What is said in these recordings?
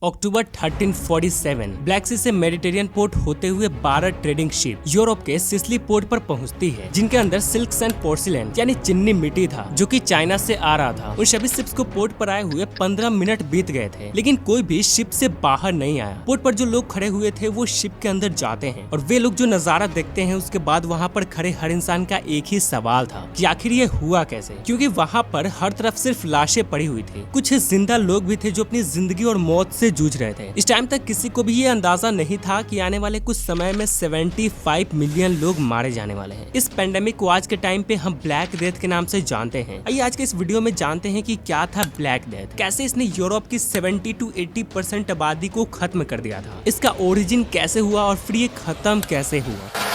अक्टूबर 1347 black सी से Mediterranean port होते हुए 12 ट्रेडिंग शिप यूरोप के सिसिली पोर्ट पर पहुंचती है, जिनके अंदर सिल्क्स एंड पोर्सिलेन यानी चिन्नी मिट्टी था जो कि चाइना से आ रहा था। उन सभी शिप्स को पोर्ट पर आए हुए 15 मिनट बीत गए थे, लेकिन कोई भी शिप से बाहर नहीं आया। पोर्ट पर जो लोग खड़े हुए थे वो शिप के अंदर जाते हैं और वे लोग जो नजारा देखते हैं उसके बाद वहाँ पर खड़े हर इंसान का एक ही सवाल था कि आखिर ये हुआ कैसे, क्योंकि वहाँ पर हर तरफ सिर्फ लाशें पड़ी हुई थी। कुछ जिंदा लोग भी थे जो अपनी जिंदगी और मौत से जूझ रहे थे। इस टाइम तक किसी को भी ये अंदाजा नहीं था कि आने वाले कुछ समय में 75 मिलियन लोग मारे जाने वाले हैं। इस पेंडेमिक को आज के टाइम पे हम ब्लैक डेथ के नाम से जानते हैं। आइए आज के इस वीडियो में जानते हैं कि क्या था ब्लैक डेथ, कैसे इसने यूरोप की 70 to 80% आबादी को खत्म कर दिया था, इसका ओरिजिन कैसे हुआ और फिर ये खत्म कैसे हुआ।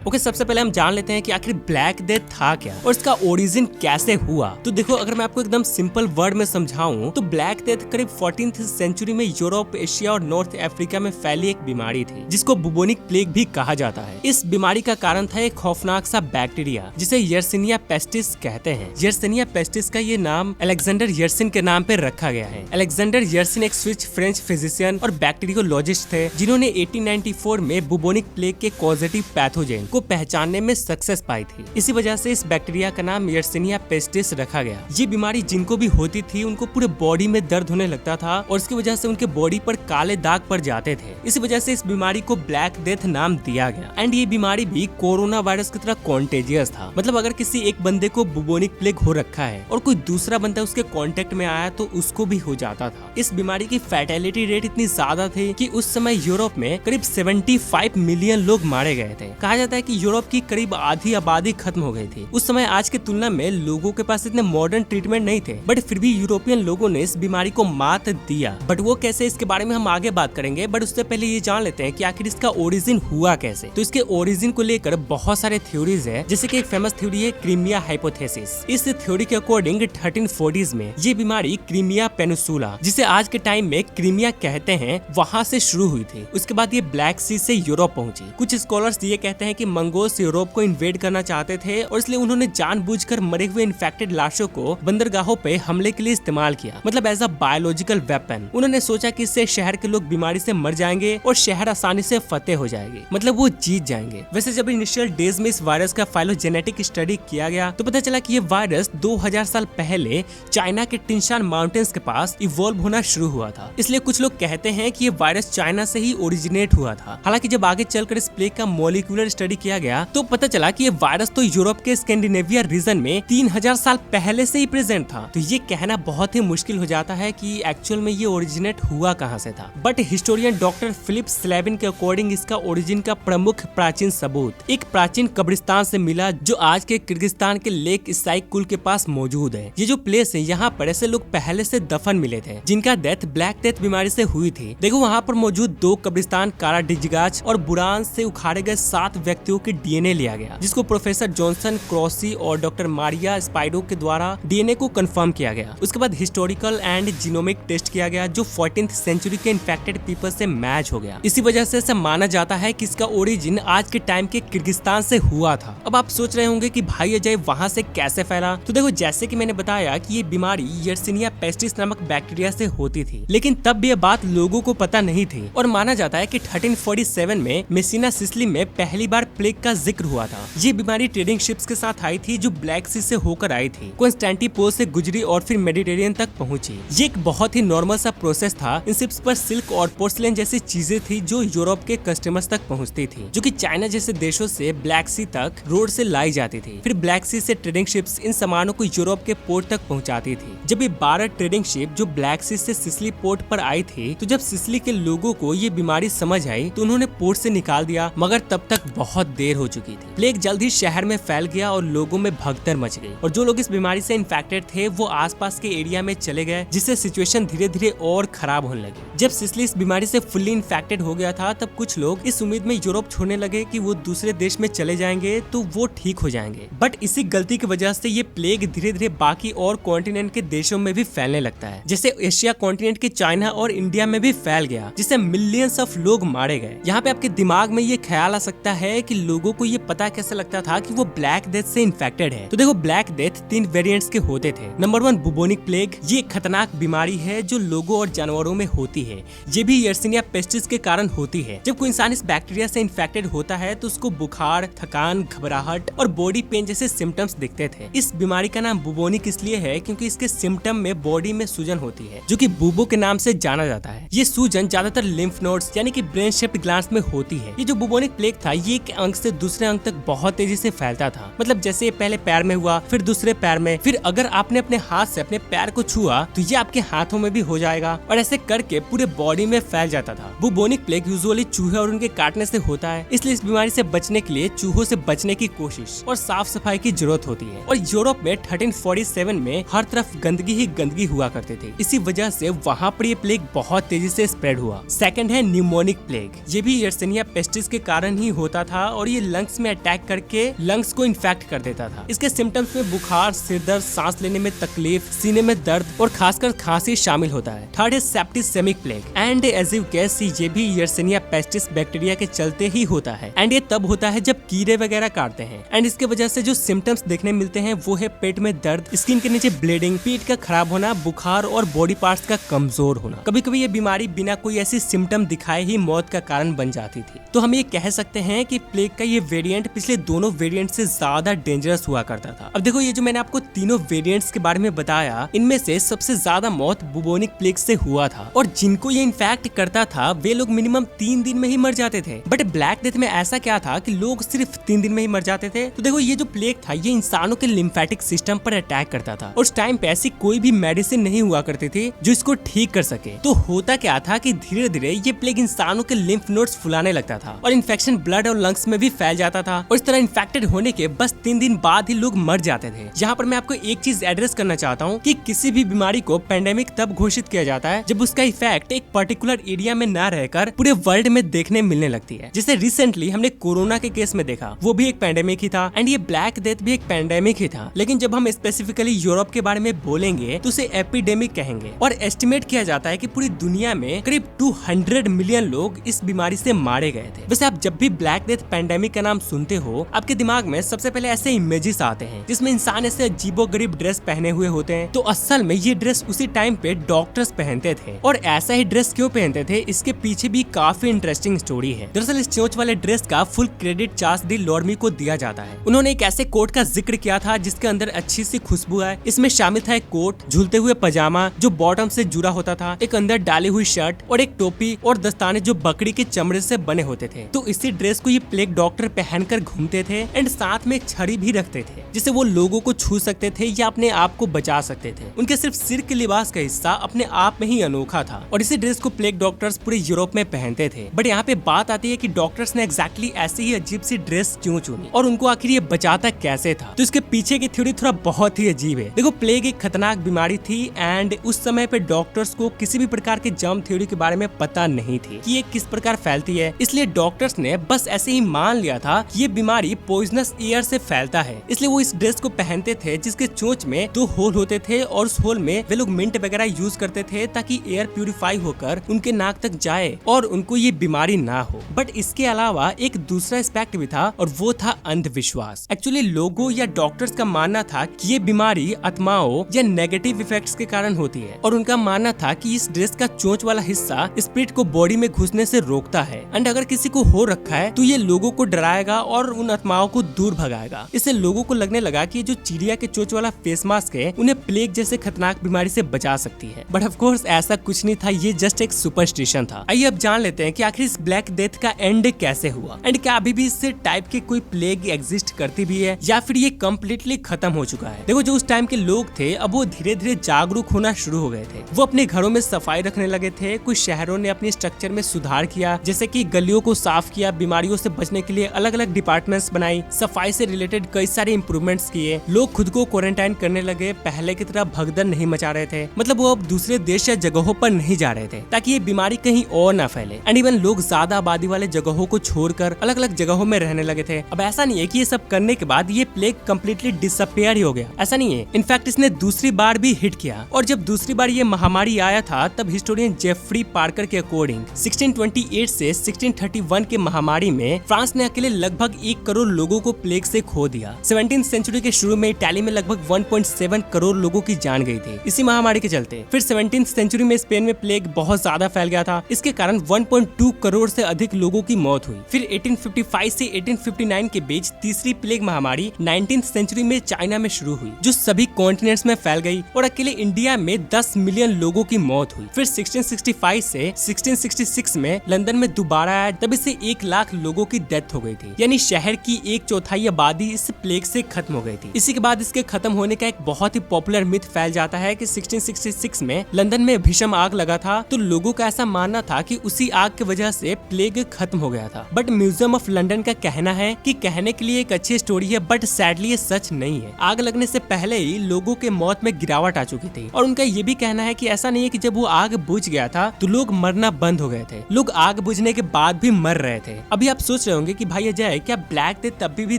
ओके, सबसे पहले हम जान लेते हैं कि आखिर ब्लैक डेथ था क्या और इसका ओरिजिन कैसे हुआ। तो देखो, अगर मैं आपको एकदम सिंपल वर्ड में समझाऊं तो ब्लैक डेथ करीब 14th सेंचुरी में यूरोप, एशिया और नॉर्थ अफ्रीका में फैली एक बीमारी थी जिसको बुबोनिक प्लेग भी कहा जाता है। इस बीमारी का कारण था एक खौफनाक सा बैक्टीरिया जिसे यर्सिनिया पेस्टिस कहते हैं। यर्सिनिया पेस्टिस का ये नाम अलेक्जेंडर यर्सिन के नाम पे रखा गया है। अलेक्जेंडर यर्सिन एक स्विस फ्रेंच फिजिशियन और बैक्टीरियोलॉजिस्ट थे जिन्होंने 1894 में बुबोनिक प्लेग के कॉजेटिव पैथोजेन को पहचानने में सक्सेस पाई थी। इसी वजह से इस बैक्टीरिया का नाम यर्सिनिया पेस्टिस रखा गया। ये बीमारी जिनको भी होती थी उनको पूरे बॉडी में दर्द होने लगता था और इसकी वजह से उनके बॉडी पर काले दाग पड़ जाते थे। इसी वजह से इस बीमारी को ब्लैक डेथ नाम दिया गया। एंड ये बीमारी भी कोरोना वायरस की तरह कॉन्टेजियस था। मतलब अगर किसी एक बंदे को बुबोनिक प्लेग हो रखा है और कोई दूसरा बंदा उसके कांटेक्ट में आया तो उसको भी हो जाता था। इस बीमारी की फैटेलिटी रेट इतनी ज्यादा थी कि उस समय यूरोप में करीब 75 मिलियन लोग मारे गए थे। कहा जाता है कि यूरोप की करीब आधी आबादी खत्म हो गई थी। उस समय आज की तुलना में लोगों के पास इतने मॉडर्न ट्रीटमेंट नहीं थे, बट फिर भी यूरोपियन लोगों ने इस बीमारी को मात दिया। बट वो कैसे, इसके बारे में हम आगे बात करेंगे। बट उससे पहले ये जान लेते हैं कि आखिर इसका ओरिजिन हुआ कैसे। तो इसके ओरिजिन को लेकर बहुत सारे थ्योरीज है, जैसे कि एक फेमस थ्योरी है क्रीमिया हाइपोथेसिस। इस थ्योरी के अकॉर्डिंग 1340s में ये बीमारी क्रीमिया पेनिसुला, जिसे आज के टाइम में क्रीमिया कहते हैं, वहाँ से शुरू हुई थी। उसके बाद ये ब्लैक सी से यूरोप पहुंची। कुछ स्कॉलर्स ये कहते हैं कि मंगोल्स यूरोप को इन्वेड करना चाहते थे और इसलिए उन्होंने जानबूझकर मरे हुए इन्फेक्टेड लाशों को बंदरगाहों पे हमले के लिए इस्तेमाल किया, मतलब एज अ बायोलॉजिकल वेपन। उन्होंने सोचा कि इससे शहर के लोग बीमारी से मर जाएंगे और शहर आसानी से फतेह हो जाएंगे, मतलब वो जीत जाएंगे। वैसे जब इनिशियल डेज में इस वायरस का फाइलोजेनेटिक स्टडी किया गया तो पता चला कि ये वायरस 2000 साल पहले चाइना के टिनशान माउंटेन्स के पास इवॉल्व होना शुरू हुआ था। इसलिए कुछ लोग कहते हैं कि ये वायरस चाइना से ही ओरिजिनेट हुआ था। हालांकि जब आगे चलकर इस प्लेग का मॉलिक्यूलर स्टडी किया गया तो पता चला कि ये वायरस तो यूरोप के स्कैंडिनेविया रीजन में 3000 साल पहले से ही प्रेजेंट था। तो ये कहना बहुत ही मुश्किल हो जाता है कि एक्चुअल में ये ओरिजिनेट हुआ कहां से था। But historian doctor Philip Slavin के अकॉर्डिंग इसका ओरिजिन का प्रमुख प्राचीन सबूत एक प्राचीन कब्रिस्तान से मिला जो आज के किर्गिस्तान के लेक इसाई कुल के पास मौजूद है। ये जो प्लेस है, यहाँ पर ऐसे लोग पहले से दफन मिले थे जिनका डेथ ब्लैक डेथ बीमारी से हुई थी। देखो, वहाँ पर मौजूद 2 कब्रिस्तान कारा डिजगाच और बुरान से उखाड़े गए 7 व्यक्तियों के डीएनए लिया गया, जिसको प्रोफेसर जॉनसन क्रॉसी और डॉक्टर मारिया स्पाइडो के द्वारा डीएनए को कंफर्म किया गया। उसके बाद हिस्टोरिकल एंड जीनोमिक टेस्ट किया गया जो 14th सेंचुरी के इन्फेक्टेड पीपल से मैच हो गया। इसी वजह से ऐसा माना जाता है कि इसका ओरिजिन आज के टाइम के किर्गिस्तान से हुआ था। अब आप सोच रहे होंगे कि भाई अजय वहाँ से कैसे फैला। तो देखो, जैसे कि मैंने बताया कि ये बीमारी यर्सिनिया पेस्टिस नामक बैक्टीरिया से होती थी, लेकिन तब भी ये बात लोगों को पता नहीं थी और माना जाता है कि 1347 में मेसिना सिसिली में पहली बार प्लेग का जिक्र हुआ था। ये बीमारी ट्रेडिंग शिप्स के साथ आई थी जो ब्लैक सी से होकर आई थी, कॉन्स्टेंटिनोपल से गुजरी और फिर मेडिटेरियन तक पहुंची। ये एक बहुत ही नॉर्मल सा प्रोसेस था। इन शिप्स पर सिल्क और पोर्सिलेन जैसी चीजें थी जो यूरोप के कस्टमर्स तक पहुंचती थी, जो कि चाइना जैसे देशों से ब्लैक सी तक रोड से लाई जाती थी। फिर ब्लैक सी से ट्रेडिंग शिप्स इन सामानों को यूरोप के पोर्ट तक पहुंचाती थी। जब ये 12 ट्रेडिंग शिप जो ब्लैक सी से सिसिली पोर्ट पर आई थी, तो जब सिसिली के लोगों को ये बीमारी समझ आई तो उन्होंने पोर्ट से निकाल दिया, मगर तब तक बहुत देर हो चुकी थी। प्लेग जल्द ही शहर में फैल गया और लोगों में भगदड़ मच गई और जो लोग इस बीमारी से इन्फेक्टेड थे वो आसपास के एरिया में चले गए, जिससे सिचुएशन धीरे धीरे और खराब होने लगी। जब सिसिली इस बीमारी से फुल्ली इन्फेक्टेड हो गया था तब कुछ लोग इस उम्मीद में यूरोप छोड़ने लगे कि वो दूसरे देश में चले जाएंगे तो वो ठीक हो जाएंगे। बट इसी गलती की वजह से ये प्लेग धीरे धीरे बाकी और कॉन्टिनेंट के देशों में भी फैलने लगता है, जैसे एशिया कॉन्टिनेंट के चाइना और इंडिया में भी फैल गया, जिससे मिलियंस ऑफ लोग मारे गए। यहाँ पे आपके दिमाग में ये ख्याल आ सकता है कि लोगों को ये पता कैसे लगता था कि वो ब्लैक डेथ से इन्फेक्टेड है? तो देखो, ब्लैक डेथ 3 वेरिएंट्स के होते थे। Number 1 bubonic plague. ये एक खतरनाक बीमारी है जो लोगों और जानवरों में होती है। ये भी यर्सिनिया पेस्टिस के कारण होती है। जब कोई इंसान इस बैक्टीरिया से इन्फेक्टेड होता है तो उसको बुखार, थकान, घबराहट और बॉडी पेन जैसे सिम्टम्स दिखते थे। इस बीमारी का नाम बुबोनिक इसलिए है क्योंकि इसके सिम्टम में बॉडी में सूजन होती है, जो कि बुबो के नाम से जाना जाता है। ये सूजन ज्यादातर लिम्फ नोड्स यानी कि ब्रेन शेप्ड ग्लैंड्स में होती है। ये जो बुबोनिक प्लेग था, ये एक अंग से दूसरे अंग तक बहुत तेजी से फैलता था। मतलब जैसे ये पहले पैर में हुआ, फिर दूसरे पैर में, फिर अगर आपने अपने हाथ से अपने पैर को छुआ तो ये आपके हाथों में भी हो जाएगा और ऐसे करके पूरे बॉडी में फैल जाता था। बुबोनिक प्लेग यूजुअली चूहे और उनके काटने से होता है, इसलिए इस बीमारी से बचने के लिए चूहों से बचने की कोशिश और साफ सफाई की जरूरत होती है। और यूरोप में 1347 में हर तरफ गंदगी ही गंदगी हुआ करते थे। इसी वजह से वहाँ पर ये प्लेग बहुत तेजी से स्प्रेड हुआ। सेकंड है न्यूमोनिक प्लेग। ये भी यर्सिनिया पेस्टिस के कारण ही होता था और ये लंग्स में अटैक करके लंग्स को इन्फेक्ट कर देता था। इसके सिम्टम्स में बुखार, सिरदर्द, सांस लेने में तकलीफ, सीने में दर्द और खासकर खांसी शामिल होता है। थर्ड है septicaemic plague and as you guess ये भी यर्सिनिया पेस्टिस बैक्टीरिया के चलते ही होता है। एंड ये तब होता है जब कीड़े वगैरह काटते हैं। एंड इसके वजह से जो सिम्टम्स देखने मिलते हैं वो है पेट में दर्द, स्किन के नीचे ब्लीडिंग, पेट का खराब होना, बुखार और बॉडी पार्ट्स का कमजोर होना। कभी कभी ये बीमारी बिना कोई ऐसी सिम्टम दिखाए ही मौत का कारण बन जाती थी। तो हम ये कह सकते हैं कि प्लेग का ये वेरिएंट पिछले दोनों वेरिएंट से ज्यादा डेंजरस हुआ करता था। अब देखो, ये जो मैंने आपको तीनों वेरिएंट्स के बारे में बताया, इनमें से सबसे ज्यादा मौत बुबोनिक प्लेग से हुआ था और जिनको ये इन्फेक्ट करता था वे लोग मिनिमम 3 दिन में ही मर जाते थे। बट ब्लैक डेथ में ऐसा क्या था कि लोग सिर्फ 3 दिन में ही मर जाते थे? तो देखो, ये जो प्लेग था ये इंसानों के लिम्फेटिक सिस्टम पर अटैक करता था और उस टाइम पे ऐसी कोई भी मेडिसिन नहीं हुआ करती थी जो इसको ठीक कर सके। तो होता क्या था कि धीरे धीरे ये प्लेग इंसानों के लिम्फ नोड्स फुलाने लगता था और इन्फेक्शन ब्लड और लंग्स में भी फैल जाता था और इस तरह इन्फेक्टेड होने के बस 3 दिन बाद ही लोग मर जाते थे। यहाँ पर मैं आपको एक चीज एड्रेस करना चाहता हूँ कि किसी भी बीमारी को पेंडेमिक तब घोषित किया जाता है जब उसका इफेक्ट एक पर्टिकुलर एरिया में न रहकर पूरे वर्ल्ड में देखने मिलने लगती है। जैसे रिसेंटली हमने कोरोना के केस में देखा, वो भी एक पेंडेमिक ही था एंड ये ब्लैक डेथ भी एक पेंडेमिक ही था। लेकिन जब हम स्पेसिफिकली यूरोप के बारे में बोलेंगे तो उसे एपिडेमिक कहेंगे और एस्टिमेट किया जाता है कि पूरी दुनिया में करीब 200 मिलियन लोग इस बीमारी से मारे गए थे। वैसे आप जब भी ब्लैक डेथ पेंडेमिक का नाम सुनते हो, आपके दिमाग में सबसे पहले ऐसे इमेजेस आते हैं जिसमें इंसान ऐसे अजीबोगरीब ड्रेस पहने हुए होते हैं। तो असल में ये ड्रेस उसी टाइम पे डॉक्टर्स पहनते थे और ऐसा ही ड्रेस क्यों पहनते थे, इसके पीछे भी काफी इंटरेस्टिंग स्टोरी है। दरअसल इस चोंच वाले ड्रेस का फुल क्रेडिट चार्ल्स डी लॉर्मी को दिया जाता है। उन्होंने एक ऐसे कोट का जिक्र किया था जिसके अंदर अच्छी सी खुशबू है। इसमें शामिल था एक कोट, झूलते हुए पजामा जो बॉटम से जुड़ा होता था, एक अंदर डाली हुई शर्ट और एक टोपी और दस्ताने जो बकरी के चमड़े से बने होते थे। तो इसी ड्रेस को ये प्लेग डॉक्टर पहनकर घूमते थे एंड साथ में एक छड़ी भी रखते थे जिससे वो लोगों को छू सकते थे या अपने आप को बचा सकते थे। उनके सिर्फ सिर के लिबास का हिस्सा अपने आप में ही अनोखा था और इसी ड्रेस को प्लेग डॉक्टर्स पूरे यूरोप में पहनते थे। बट यहाँ पे बात आती है कि डॉक्टर्स ने एग्जैक्टली ऐसी ही अजीब सी ड्रेस क्यों चुनी और उनको आखिर ये बचाता कैसे था। तो इसके पीछे की थ्योरी थोड़ा बहुत ही अजीब है। देखो, प्लेग एक खतरनाक बीमारी थी एंड उस समय पे डॉक्टर्स को किसी भी प्रकार के जर्म थ्योरी के बारे में पता नहीं थी कि ये किस प्रकार फैलती है। इसलिए डॉक्टर्स ने बस ऐसे ही मान लिया था कि ये बीमारी पॉइजनस एयर से फैलता है। इसलिए वो इस ड्रेस को पहनते थे जिसके चोंच में 2 होल होते थे और उस होल में वे लोग मिंट वगैरह यूज करते थे ताकि एयर प्यूरिफाई होकर उनके नाक तक जाए और उनको ये बीमारी ना हो। बट इसके अलावा एक दूसरा एस्पेक्ट भी था और वो था अंधविश्वास। एक्चुअली लोगों या डॉक्टर्स का मानना था कि ये बीमारी आत्माओं या नेगेटिव इफेक्ट्स के कारण होती है और उनका मानना था कि इस ड्रेस का चोंच वाला हिस्सा स्पिरिट को बॉडी में घुसने से रोकता है एंड अगर किसी को हो रखा है तो ये लोगों को डराएगा और उन आत्माओं को दूर भगाएगा। इससे लोगों को लगने लगा कि जो चिड़िया के चोंच वाला फेस मास्क है उन्हें प्लेग जैसे खतरनाक बीमारी से बचा सकती है। बट ऑफ कोर्स ऐसा कुछ नहीं था, ये जस्ट एक सुपरस्टिशन था। आइए अब जान लेते हैं कि आखिर इस ब्लैक डेथ का एंड कैसे हुआ एंड क्या अभी भी इससे टाइप के कोई प्लेग एग्जिस्ट करती भी है या फिर ये कम्प्लीटली खत्म हो चुका है। देखो, जो उस टाइम के लोग थे अब वो धीरे धीरे जागरूक होना शुरू हो गए थे। वो अपने घरों में सफाई रखने लगे थे। कुछ शहरों ने अपने स्ट्रक्चर में सुधार किया, जैसे कि गलियों को साफ किया, बीमारियों से बचने के लिए अलग अलग डिपार्टमेंट्स बनाई, सफाई से रिलेटेड कई सारे इंप्रूवमेंट्स किए। लोग खुद को क्वारंटाइन करने लगे, पहले की तरह भगदड़ नहीं मचा रहे थे। मतलब वो अब दूसरे देश या जगहों पर नहीं जा रहे थे ताकि ये बीमारी कहीं और ना फैले। एंड इवन लोग ज्यादा आबादी वाले जगहों को छोड़कर अलग अलग जगहों में रहने लगे थे। अब ऐसा नहीं है कि ये सब करने के बाद ये प्लेग कम्प्लीटली डिसअपियर ही हो गया, ऐसा नहीं है। इनफैक्ट इसने दूसरी बार भी हिट किया और जब दूसरी बार ये महामारी आया था तब हिस्टोरियन जेफरी पार्कर के अकॉर्डिंग 1628 से 1631 के महामारी में फ्रांस फ्रांस ने अकेले लगभग 1 करोड़ लोगों को प्लेग से खो दिया। 17वीं सेंचुरी के शुरू में इटाली में लगभग 1.7 करोड़ लोगों की जान गई थी इसी महामारी के चलते। फिर 17वीं सेंचुरी में स्पेन में प्लेग बहुत ज्यादा फैल गया था, इसके कारण 1.2 करोड़ से अधिक लोगों की मौत हुई। फिर 1855 से 1859 के बीच तीसरी प्लेग महामारी 19वीं सेंचुरी में चाइना में शुरू हुई, जो सभी कॉन्टिनेंट्स में फैल गई और अकेले इंडिया में 10 मिलियन लोगों की मौत हुई। फिर 1665 से 1666 में लंदन में दोबारा आया, तब इससे 1 लाख लोगों की डेथ हो गई थी, यानी शहर की 1/4 आबादी इस प्लेग से खत्म हो गई थी। इसी के बाद इसके खत्म होने का एक बहुत ही पॉपुलर मिथ फैल जाता है कि 1666 में लंदन में भीषण आग लगा था, तो लोगों का ऐसा मानना था कि उसी आग की वजह से प्लेग खत्म हो गया था। बट म्यूजियम ऑफ लंदन का कहना है कि कहने के लिए एक अच्छी स्टोरी है, बट सैडली ये सच नहीं है। आग लगने से पहले ही लोगों के मौत में गिरावट आ चुकी थी और उनका ये भी कहना है कि ऐसा नहीं है कि जब वो आग बुझ गया था तो लोग मरना बंद हो गए थे, लोग आग बुझने के बाद भी मर रहे थे। अभी आप सोच रहे होंगे कि भाई अजय, क्या ब्लैक डेथ तब भी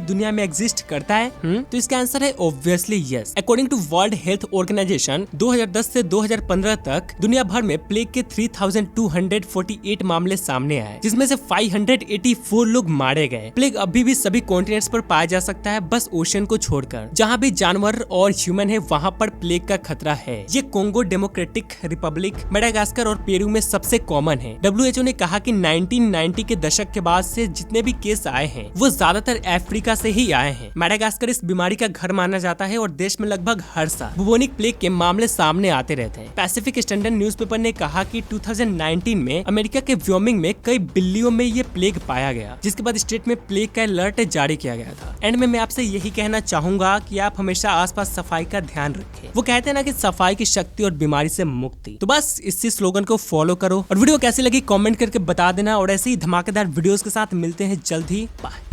दुनिया में एग्जिस्ट करता है? तो इसका आंसर है obviously yes. According to World Health Organization 2010 से 2015 तक दुनिया भर में प्लेग के 3248 मामले सामने आए, जिसमें से 584 लोग मारे गए। प्लेग अभी भी सभी कॉन्टिनेंट्स पर पाया जा सकता है, बस ओशन को छोड़कर। जहाँ भी जानवर और ह्यूमन है वहाँ पर प्लेग का खतरा है। ये कोंगो डेमोक्रेटिक रिपब्लिक, मेडागास्कर और पेरू में सबसे कॉमन है। WHO ने कहा कि 1990 के दशक के बाद से जितने भी केस आए हैं वो ज्यादातर अफ्रीका से ही आए हैं। मेडागास्कर इस बीमारी का घर माना जाता है और देश में लगभग हर साल बुबोनिक प्लेग के मामले सामने आते रहते हैं। पैसिफिक स्टैंडर्ड न्यूज़पेपर ने कहा कि 2019 में अमेरिका के व्योमिंग में कई बिल्लियों में ये प्लेग पाया गया, जिसके बाद स्टेट में प्लेग का अलर्ट जारी किया गया था। एंड में मैं आपसे यही कहना चाहूंगा कि आप हमेशा आसपास सफाई का ध्यान रखें। वो कहते हैं ना कि सफाई की शक्ति और बीमारी से मुक्ति। तो बस इसी स्लोगन को फॉलो करो और वीडियो कैसी लगी कमेंट करके बता देना और ऐसे ही धमाकेदार वीडियोस के साथ मिलते हैं जल्द ही। बाय।